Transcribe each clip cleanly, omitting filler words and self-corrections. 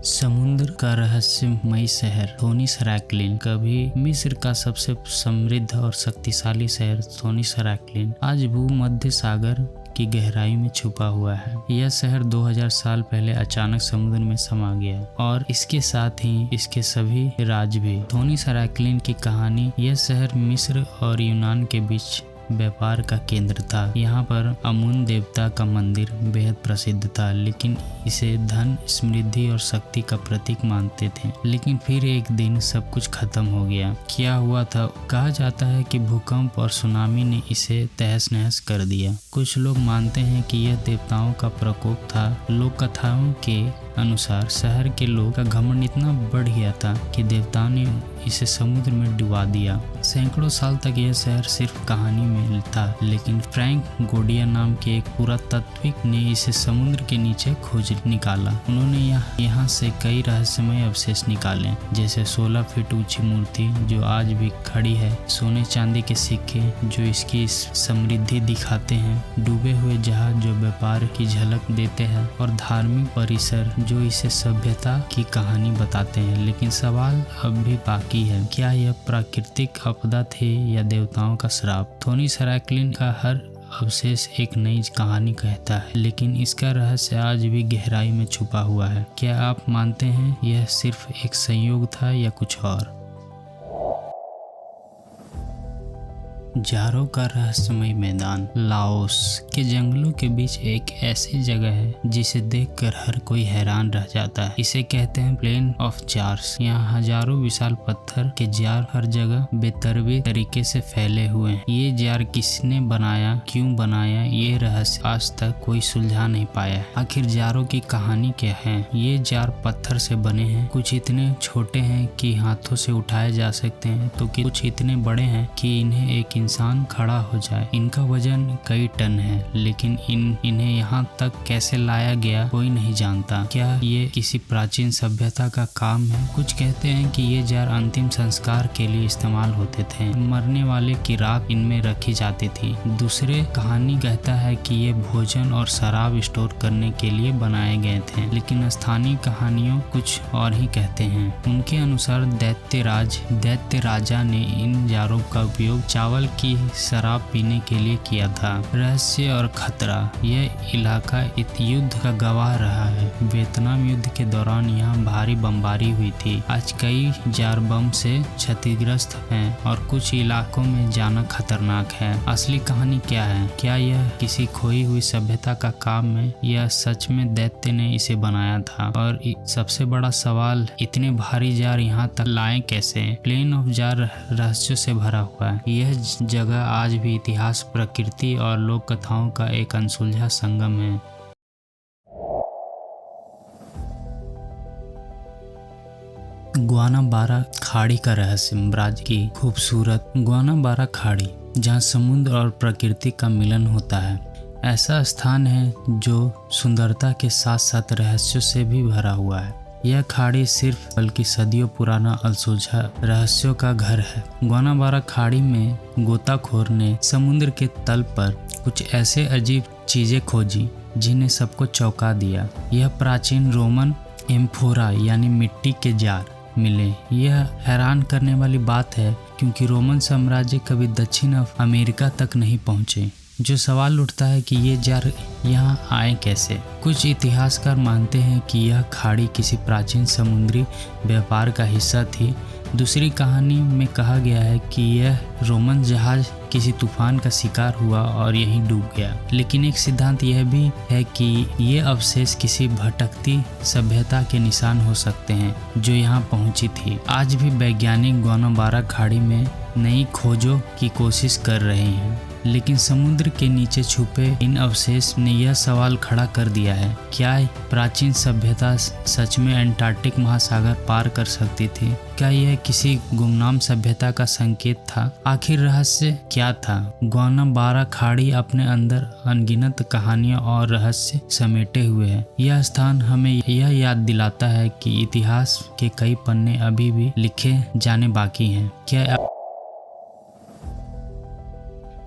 समुद्र का रहस्यमयी शहर थोनिस हेराक्लिन, कभी मिस्र का सबसे समृद्ध और शक्तिशाली शहर थोनिस हेराक्लिन, आज भूमध्य सागर की गहराई में छुपा हुआ है। यह शहर 2000 साल पहले अचानक समुद्र में समा गया और इसके साथ ही इसके सभी राज भी। थोनिस हेराक्लिन की कहानी। यह शहर मिस्र और यूनान के बीच व्यापार का केंद्र था। यहाँ पर अमुन देवता का मंदिर बेहद प्रसिद्ध था, लेकिन इसे धन, समृद्धि और शक्ति का प्रतीक मानते थे। लेकिन फिर एक दिन सब कुछ खत्म हो गया। क्या हुआ था? कहा जाता है कि भूकंप और सुनामी ने इसे तहस नहस कर दिया। कुछ लोग मानते हैं कि यह देवताओं का प्रकोप था। लोक कथाओं के अनुसार शहर के लोगों का घमंड इतना बढ़ गया था कि देवताओं ने इसे समुद्र में डुबा दिया। सैकड़ों साल तक यह शहर सिर्फ कहानी में था, लेकिन फ्रैंक गोडिया नाम के एक पुरातात्विक ने इसे समुद्र के नीचे खोज निकाला। उन्होंने यहाँ से कई रहस्यमय अवशेष निकाले, जैसे 16 फीट ऊंची मूर्ति जो आज भी खड़ी है, सोने चांदी के सिक्के जो इसकी समृद्धि दिखाते हैं, डूबे हुए जहाज जो व्यापार की झलक देते हैं, और धार्मिक परिसर जो इसे सभ्यता की कहानी बताते हैं। लेकिन सवाल अब भी बाकी है, क्या यह प्राकृतिक आपदा थे या देवताओं का श्राप? थोनिस हेराक्लिन का हर अवशेष एक नई कहानी कहता है, लेकिन इसका रहस्य आज भी गहराई में छुपा हुआ है। क्या आप मानते हैं यह सिर्फ एक संयोग था या कुछ और? जारो का रहस्यमय मैदान। लाओस के जंगलों के बीच एक ऐसी जगह है जिसे देखकर हर कोई हैरान रह जाता है। इसे कहते हैं प्लेन ऑफ जार्स। यहाँ हजारों विशाल पत्थर के जार हर जगह बेतरतीब तरीके से फैले हुए हैं। ये जार किसने बनाया, क्यों बनाया, ये रहस्य आज तक कोई सुलझा नहीं पाया है। आखिर जारों की कहानी क्या है? ये जार पत्थर से बने हैं। कुछ इतने छोटे हैं कि हाथों से उठाए जा सकते हैं, तो कुछ इतने बड़े हैं कि इन्हें एक इंसान खड़ा हो जाए। इनका वजन कई टन है, लेकिन इन्हें यहाँ तक कैसे लाया गया कोई नहीं जानता। क्या ये किसी प्राचीन सभ्यता का काम है? कुछ कहते हैं कि ये जार अंतिम संस्कार के लिए इस्तेमाल होते थे। मरने वाले की राख इनमें रखी जाती थी। दूसरे कहानी कहता है कि ये भोजन और शराब स्टोर करने के लिए बनाए गए थे, लेकिन स्थानीय कहानियों कुछ और ही कहते हैं। उनके अनुसार दैत्य राजा ने इन जारों का उपयोग चावल की शराब पीने के लिए किया था। रहस्य और खतरा। यह इलाका युद्ध का गवाह रहा है। वियतनाम युद्ध के दौरान यहाँ भारी बमबारी हुई थी। आज कई जार बम से क्षतिग्रस्त हैं और कुछ इलाकों में जाना खतरनाक है। असली कहानी क्या है? क्या यह किसी खोई हुई सभ्यता का काम है या सच में दैत्य ने इसे बनाया था? और सबसे बड़ा सवाल, इतने भारी जार यहाँ तक लाए कैसे? प्लेन ऑफ जार रहस्यों से भरा हुआ है। यह जगह आज भी इतिहास, प्रकृति और लोक कथाओं का एक अनसुलझा संगम है। गुआनाबारा खाड़ी का रहस्य। ब्राज़ील की खूबसूरत गुआनाबारा खाड़ी, जहाँ समुद्र और प्रकृति का मिलन होता है, ऐसा स्थान है जो सुंदरता के साथ साथ रहस्यों से भी भरा हुआ है। यह खाड़ी सिर्फ बल्कि सदियों पुराना अनसुलझा रहस्यों का घर है। गुआनाबारा खाड़ी में गोताखोर ने समुद्र के तल पर कुछ ऐसे अजीब चीजें खोजी जिन्हें सबको चौंका दिया। यह प्राचीन रोमन एम्फोरा यानी मिट्टी के जार मिले। यह हैरान करने वाली बात है, क्योंकि रोमन साम्राज्य कभी दक्षिण अमेरिका तक नहीं पहुंचे। जो सवाल उठता है कि ये जार यहाँ आए कैसे? कुछ इतिहासकार मानते हैं कि यह खाड़ी किसी प्राचीन समुद्री व्यापार का हिस्सा थी। दूसरी कहानी में कहा गया है कि यह रोमन जहाज किसी तूफान का शिकार हुआ और यहीं डूब गया। लेकिन एक सिद्धांत यह भी है कि ये अवशेष किसी भटकती सभ्यता के निशान हो सकते हैं जो यहाँ पहुंची थी। आज भी वैज्ञानिक गुआनाबारा खाड़ी में नई खोजों की कोशिश कर रहे हैं, लेकिन समुद्र के नीचे छुपे इन अवशेष ने यह सवाल खड़ा कर दिया है, क्या प्राचीन सभ्यता सच में अंटार्कटिक महासागर पार कर सकती थी? क्या यह किसी गुमनाम सभ्यता का संकेत था? आखिर रहस्य क्या था? गुआनाबारा खाड़ी अपने अंदर अनगिनत कहानियां और रहस्य समेटे हुए है। यह स्थान हमें यह याद दिलाता है कि इतिहास के कई पन्ने अभी भी लिखे जाने बाकी हैं। क्या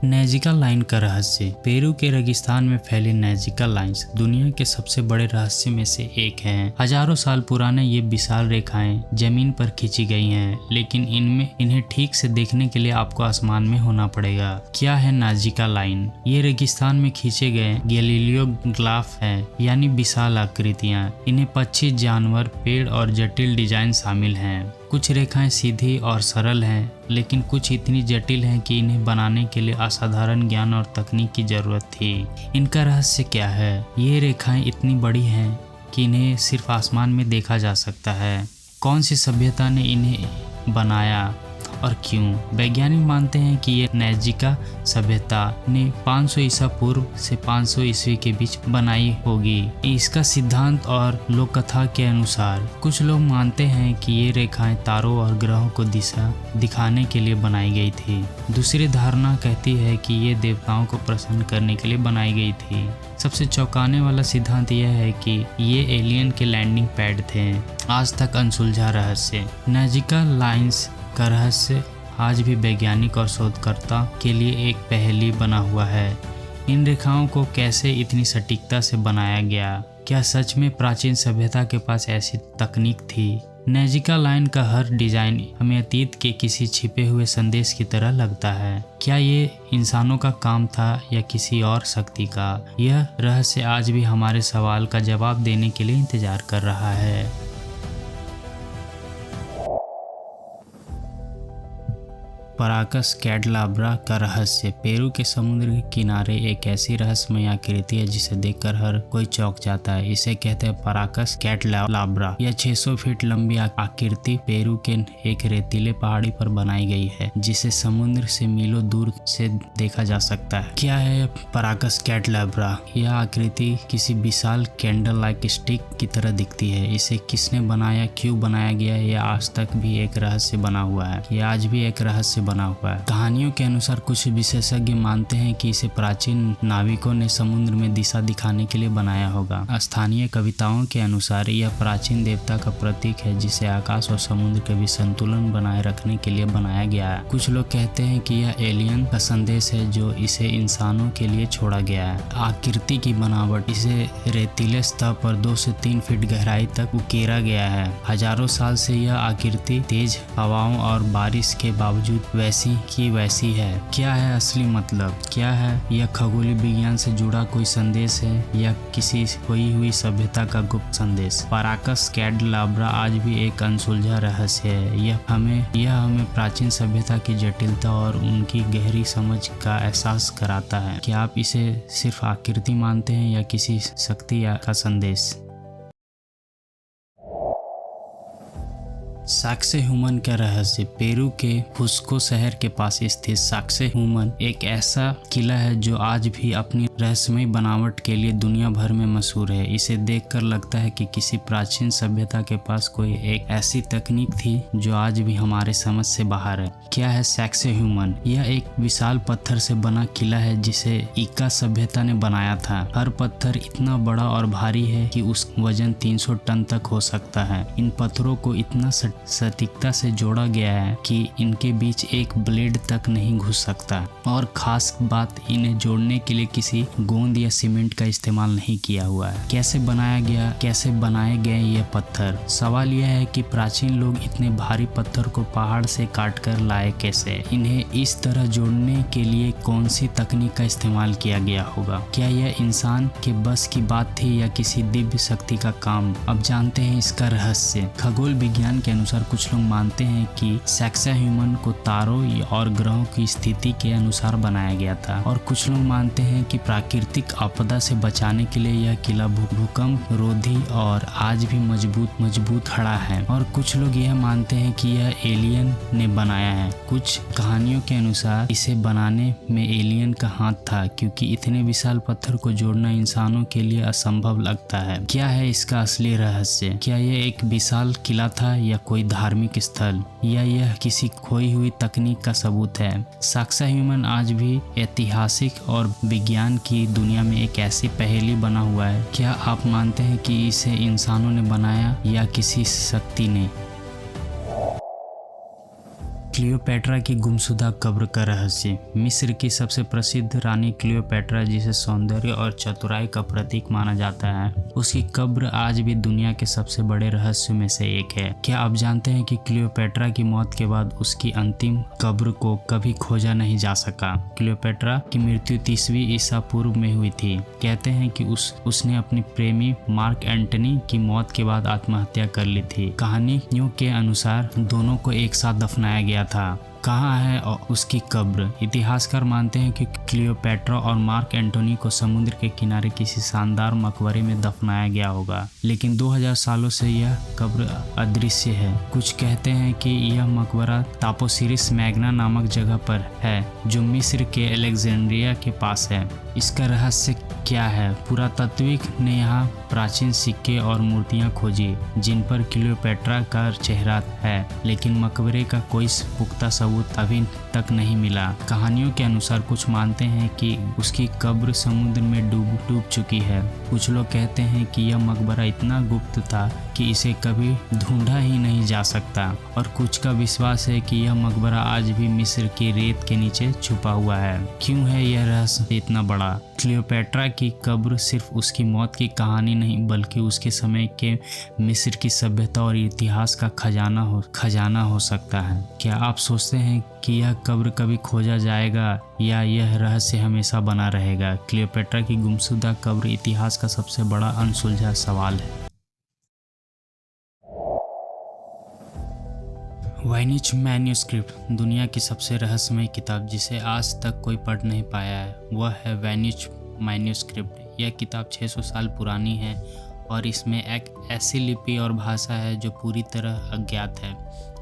नाज़िका लाइन का रहस्य। पेरू के रेगिस्तान में फैले नाज़िका लाइंस दुनिया के सबसे बड़े रहस्य में से एक हैं। हजारों साल पुराने ये विशाल रेखाएं जमीन पर खींची गई हैं, लेकिन इन्हें ठीक से देखने के लिए आपको आसमान में होना पड़ेगा। क्या है नाज़िका लाइन? ये रेगिस्तान में खींचे गए गैलीलियो ग्लाफ है, यानी विशाल आकृतियां। इन्हें पक्षी, जानवर, पेड़ और जटिल डिजाइन शामिल हैं। कुछ रेखाएं सीधी और सरल हैं, लेकिन कुछ इतनी जटिल हैं कि इन्हें बनाने के लिए असाधारण ज्ञान और तकनीक की जरूरत थी। इनका रहस्य क्या है? ये रेखाएं इतनी बड़ी हैं कि इन्हें सिर्फ आसमान में देखा जा सकता है। कौन सी सभ्यता ने इन्हें बनाया और क्यों? वैज्ञानिक मानते हैं कि ये नाज़िका सभ्यता ने 500 ईसा पूर्व से 500 ईस्वी के बीच बनाई होगी। इसका सिद्धांत और लोक कथा के अनुसार कुछ लोग मानते हैं कि ये रेखाएं तारों और ग्रहों को दिशा दिखाने के लिए बनाई गई थी। दूसरी धारणा कहती है कि ये देवताओं को प्रसन्न करने के लिए बनाई गई थी। सबसे चौंकाने वाला सिद्धांत यह है कि ये एलियन के लैंडिंग पैड थे। आज तक अनसुलझा रहस्य। नाज़िका लाइंस का रहस्य आज भी वैज्ञानिक और शोधकर्ता के लिए एक पहेली बना हुआ है। इन रेखाओं को कैसे इतनी सटीकता से बनाया गया? क्या सच में प्राचीन सभ्यता के पास ऐसी तकनीक थी? नाज़िका लाइन का हर डिजाइन हमें अतीत के किसी छिपे हुए संदेश की तरह लगता है। क्या ये इंसानों का काम था या किसी और शक्ति का? यह रहस्य आज भी हमारे सवाल का जवाब देने के लिए इंतजार कर रहा है। पराकस कैडलाब्रा का रहस्य। पेरू के समुद्र के किनारे एक ऐसी रहस्यमय आकृति है जिसे देखकर हर कोई चौंक जाता है। इसे कहते हैं पराकस कैडलाब्रा। यह 600 फीट लंबी आकृति पेरू के एक रेतीले पहाड़ी पर बनाई गई है, जिसे समुद्र से मीलों दूर से देखा जा सकता है। क्या है पराकस कैडलाब्रा? यह आकृति किसी विशाल कैंडल लाइक स्टिक की तरह दिखती है। इसे किसने बनाया, क्यों बनाया गया, यह आज तक भी एक रहस्य बना हुआ है। यह आज भी एक रहस्य बना हुआ है। कहानियों के अनुसार कुछ विशेषज्ञ मानते हैं कि इसे प्राचीन नाविकों ने समुद्र में दिशा दिखाने के लिए बनाया होगा। स्थानीय कविताओं के अनुसार यह प्राचीन देवता का प्रतीक है, जिसे आकाश और समुद्र के बीच संतुलन बनाए रखने के लिए बनाया गया है। कुछ लोग कहते हैं कि यह एलियन का संदेश है जो इसे इंसानों के लिए छोड़ा गया है। आकृति की बनावट। इसे रेतीले सतह पर 2 से 3 फीट गहराई तक उकेरा गया है। हजारों साल से यह आकृति तेज हवाओं और बारिश के बावजूद वैसी की वैसी है। क्या है असली मतलब? क्या है यह खगोलीय विज्ञान से जुड़ा कोई संदेश है या किसी खोई हुई सभ्यता का गुप्त संदेश? पराकस कैडलाब्रा आज भी एक अनसुलझा रहस्य है। यह हमें प्राचीन सभ्यता की जटिलता और उनकी गहरी समझ का एहसास कराता है। क्या आप इसे सिर्फ आकृति मानते हैं या किसी शक्ति का संदेश? साक्सेहुमन का रहस्य। पेरू के कुस्को शहर के पास स्थित साक्सेहुमन एक ऐसा किला है जो आज भी अपनी रहस्यमय बनावट के लिए दुनिया भर में मशहूर है। इसे देखकर लगता है कि किसी प्राचीन सभ्यता के पास कोई एक ऐसी तकनीक थी जो आज भी हमारे समझ से बाहर है। क्या है साक्सेहुमन? यह एक विशाल पत्थर से बना किला है जिसे इका सभ्यता ने बनाया था। हर पत्थर इतना बड़ा और भारी है कि उसका वजन 300 टन तक हो सकता है। इन पत्थरों को इतना सटीकता से जोड़ा गया है कि इनके बीच एक ब्लेड तक नहीं घुस सकता। और खास बात, इन्हें जोड़ने के लिए किसी गोंद या सीमेंट का इस्तेमाल नहीं किया हुआ है। कैसे बनाए गए ये पत्थर? सवाल यह है कि प्राचीन लोग इतने भारी पत्थर को पहाड़ से काट कर लाए कैसे? इन्हें इस तरह जोड़ने के लिए कौन सी तकनीक का इस्तेमाल किया गया होगा? क्या यह इंसान के बस की बात थी या किसी दिव्य शक्ति का काम? अब जानते हैं इसका रहस्य। खगोल विज्ञान के अनुसार कुछ लोग मानते हैं कि साक्सेहुमन को तारों और ग्रहों की स्थिति के अनुसार बनाया गया था, और कुछ लोग मानते हैं कि प्राकृतिक आपदा से बचाने के लिए यह किला भूकंप रोधी और आज भी मजबूत खड़ा है। और कुछ लोग यह मानते हैं कि यह एलियन ने बनाया है। कुछ कहानियों के अनुसार इसे बनाने में एलियन का हाथ था, क्योंकि इतने विशाल पत्थर को जोड़ना इंसानों के लिए असंभव लगता है। क्या है इसका असली रहस्य? क्या यह एक विशाल किला था या कोई धार्मिक स्थल, या यह किसी खोई हुई तकनीक का सबूत है? साक्सेहुमन आज भी ऐतिहासिक और विज्ञान की दुनिया में एक ऐसी पहेली बना हुआ है। क्या आप मानते हैं कि इसे इंसानों ने बनाया या किसी शक्ति ने? क्लियोपेट्रा की गुमशुदा कब्र का रहस्य। मिस्र की सबसे प्रसिद्ध रानी क्लियोपेट्रा, जिसे सौंदर्य और चतुराई का प्रतीक माना जाता है, उसकी कब्र आज भी दुनिया के सबसे बड़े रहस्यों में से एक है। क्या आप जानते हैं कि क्लियोपेट्रा की मौत के बाद उसकी अंतिम कब्र को कभी खोजा नहीं जा सका। क्लियोपेट्रा की मृत्यु 30वीं ईसा पूर्व में हुई थी। कहते हैं कि उसने अपनी प्रेमी मार्क एंटनी की मौत के बाद आत्महत्या कर ली थी। कहानियों के अनुसार दोनों को एक साथ दफनाया गया था। कहाँ है उसकी कब्र? इतिहासकार मानते हैं कि क्लियोपेट्रा और मार्क एंटोनी को समुद्र के किनारे किसी शानदार मकबरे में दफनाया गया होगा, लेकिन 2000 सालों से यह कब्र अदृश्य है। कुछ कहते हैं कि यह मकबरा तापोसिरिस मैग्ना नामक जगह पर है, जो मिस्र के अलेक्जेंड्रिया के पास है। इसका रहस्य क्या है? पुरातत्विक ने यहाँ प्राचीन सिक्के और मूर्तियाँ खोजी जिन पर क्लियोपेट्रा का चेहरा है, लेकिन मकबरे का कोई पुख्ता सबूत अभी तक नहीं मिला। कहानियों के अनुसार कुछ मानते हैं कि उसकी कब्र समुद्र में डूब चुकी है। कुछ लोग कहते हैं कि यह मकबरा इतना गुप्त था कि इसे कभी ढूंढा ही नहीं जा सकता, और कुछ का विश्वास है कि यह मकबरा आज भी मिस्र की रेत के नीचे छुपा हुआ है। क्यों है यह रहस्य इतना बड़ा? क्लियोपेट्रा की कब्र सिर्फ उसकी मौत की कहानी नहीं, बल्कि उसके समय के मिस्र की सभ्यता और इतिहास का खजाना हो सकता है। क्या आप सोचते हैं कि यह कब्र कभी खोजा जाएगा या यह रहस्य हमेशा बना रहेगा? क्लियोपेट्रा की गुमशुदा कब्र इतिहास का सबसे बड़ा अनसुलझा सवाल है। वाइनिच मैन्यूस्क्रिप्ट दुनिया की सबसे रहस्यमय किताब जिसे आज तक कोई पढ़ नहीं पाया है, वह है वाइनिच मैन्यूस्क्रिप्ट। यह किताब 600 साल पुरानी है और इसमें एक ऐसी लिपि और भाषा है जो पूरी तरह अज्ञात है।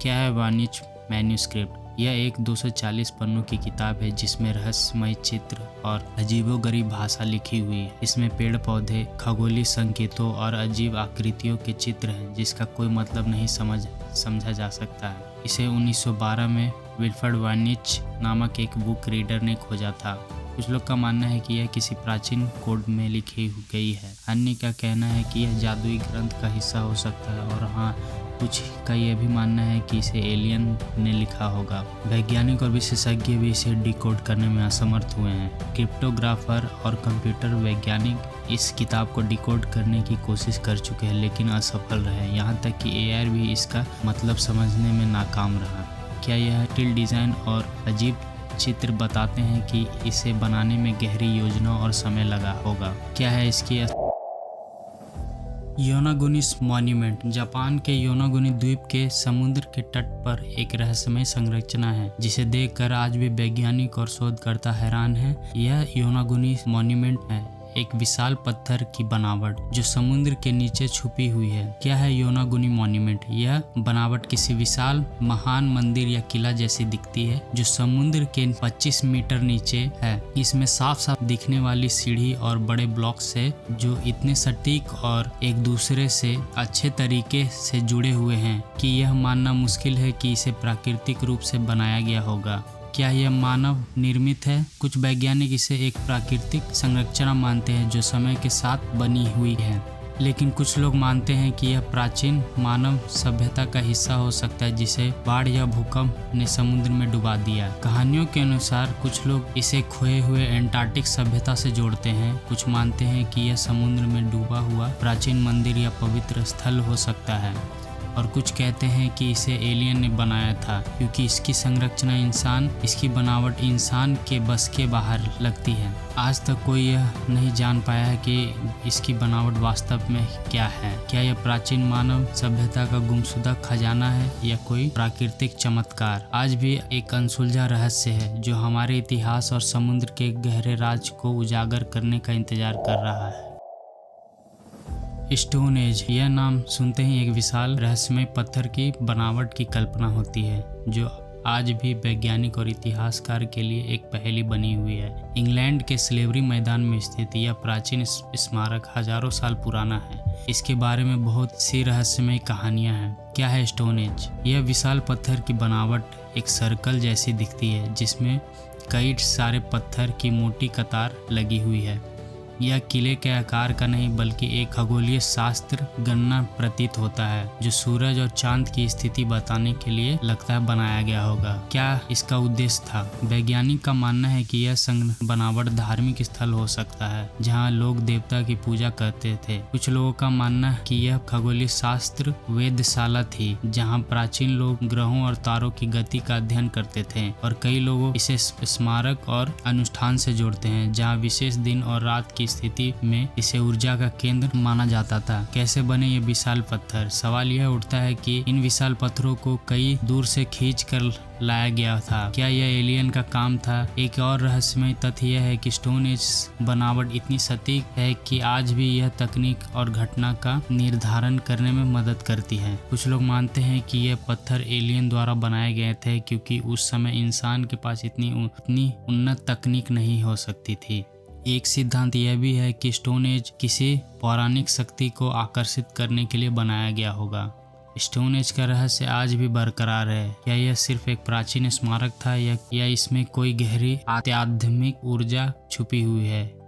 क्या है वाइनिच मैन्यूस्क्रिप्ट? यह एक 240 पन्नों की किताब है जिसमें रहस्यमय चित्र और अजीबोगरीब भाषा लिखी हुई है। इसमें पेड़ पौधे, खगोलीय संकेतों और अजीब आकृतियों के चित्र हैं जिसका कोई मतलब नहीं समझा जा सकता है। इसे 1912 में विल्फ्रेड वाइनिच नामक एक बुक रीडर ने खोजा था। कुछ लोग का मानना है कि यह किसी प्राचीन कोड में लिखी गई है। अन्य का कहना है कि यह जादुई ग्रंथ का हिस्सा हो सकता है, और हाँ, कुछ का यह भी मानना है कि इसे एलियन ने लिखा होगा। वैज्ञानिक और विशेषज्ञ भी इसे डिकोड करने में असमर्थ हुए हैं। क्रिप्टोग्राफर और कंप्यूटर वैज्ञानिक इस किताब को डिकोड करने की कोशिश कर चुके हैं, लेकिन असफल रहे। यहाँ तक कि एआई भी इसका मतलब समझने में नाकाम रहा। क्या यह टिल डिज़ाइन और अजीब चित्र बताते हैं कि इसे बनाने में गहरी योजना और समय लगा होगा? क्या है इसकी योनागुनी मॉन्यूमेंट? जापान के योनागुनी द्वीप के समुद्र के तट पर एक रहस्यमय संरचना है जिसे देखकर आज भी वैज्ञानिक और शोधकर्ता हैरान हैं। यह योनागुनी मॉन्यूमेंट है एक विशाल पत्थर की बनावट जो समुद्र के नीचे छुपी हुई है। क्या है योनागुनी मॉन्यूमेंट? यह बनावट किसी विशाल महान मंदिर या किला जैसी दिखती है जो समुद्र के 25 मीटर नीचे है। इसमें साफ साफ दिखने वाली सीढ़ी और बड़े ब्लॉक्स है जो इतने सटीक और एक दूसरे से अच्छे तरीके से जुड़े हुए हैं कि यह मानना मुश्किल है कि इसे प्राकृतिक रूप से बनाया गया होगा। क्या यह मानव निर्मित है? कुछ वैज्ञानिक इसे एक प्राकृतिक संरचना मानते हैं जो समय के साथ बनी हुई है, लेकिन कुछ लोग मानते हैं कि यह प्राचीन मानव सभ्यता का हिस्सा हो सकता है जिसे बाढ़ या भूकंप ने समुद्र में डुबा दिया। कहानियों के अनुसार कुछ लोग इसे खोए हुए एंटार्क्टिक सभ्यता से जोड़ते हैं। कुछ मानते हैं कि यह समुद्र में डूबा हुआ प्राचीन मंदिर या पवित्र स्थल हो सकता है, और कुछ कहते हैं कि इसे एलियन ने बनाया था क्योंकि इसकी संरचना इसकी बनावट इंसान के बस के बाहर लगती है। आज तक कोई यह नहीं जान पाया है कि इसकी बनावट वास्तव में क्या है। क्या यह प्राचीन मानव सभ्यता का गुमशुदा खजाना है या कोई प्राकृतिक चमत्कार? आज भी एक अनसुलझा रहस्य है जो हमारे इतिहास और समुद्र के गहरे राज को उजागर करने का इंतजार कर रहा है। स्टोन एज, यह नाम सुनते ही एक विशाल रहस्यमय पत्थर की बनावट की कल्पना होती है जो आज भी वैज्ञानिक और इतिहासकार के लिए एक पहेली बनी हुई है। इंग्लैंड के स्लेवरी मैदान में स्थित यह प्राचीन स्मारक हजारों साल पुराना है। इसके बारे में बहुत सी रहस्यमय कहानियां हैं। क्या है स्टोन एज? यह विशाल पत्थर की बनावट एक सर्कल जैसी दिखती है जिसमें कई सारे पत्थर की मोटी कतार लगी हुई है। यह किले के आकार का नहीं बल्कि एक खगोलीय शास्त्र गणना प्रतीत होता है, जो सूरज और चांद की स्थिति बताने के लिए लगता है बनाया गया होगा। क्या इसका उद्देश्य था? वैज्ञानिक का मानना है कि यह संग बनावट धार्मिक स्थल हो सकता है, जहाँ लोग देवता की पूजा करते थे। कुछ लोगों का मानना है कि यह खगोलीय शास्त्र वेधशाला थी, जहाँ प्राचीन लोग ग्रहों और तारों की गति का अध्ययन करते थे, और कई लोग इसे स्मारक और अनुष्ठान से जोड़ते हैं, जहाँ विशेष दिन और रात की स्थिति में इसे ऊर्जा का केंद्र माना जाता था। कैसे बने ये विशाल पत्थर? सवाल यह उठता है कि इन विशाल पत्थरों को कई दूर से खींच कर लाया गया था। क्या यह एलियन का काम था? एक और रहस्यमय तथ्य यह है कि स्टोन एज बनावट इतनी सटीक है कि आज भी यह तकनीक और घटना का निर्धारण करने में मदद करती है। कुछ लोग मानते हैं कि यह पत्थर एलियन द्वारा बनाए गए थे, क्योंकि उस समय इंसान के पास इतनी उन्नत तकनीक नहीं हो सकती थी। एक सिद्धांत यह भी है कि स्टोन एज किसी पौराणिक शक्ति को आकर्षित करने के लिए बनाया गया होगा। स्टोन एज का रहस्य आज भी बरकरार है। क्या यह सिर्फ एक प्राचीन स्मारक था या इसमें कोई गहरी आध्यात्मिक ऊर्जा छुपी हुई है?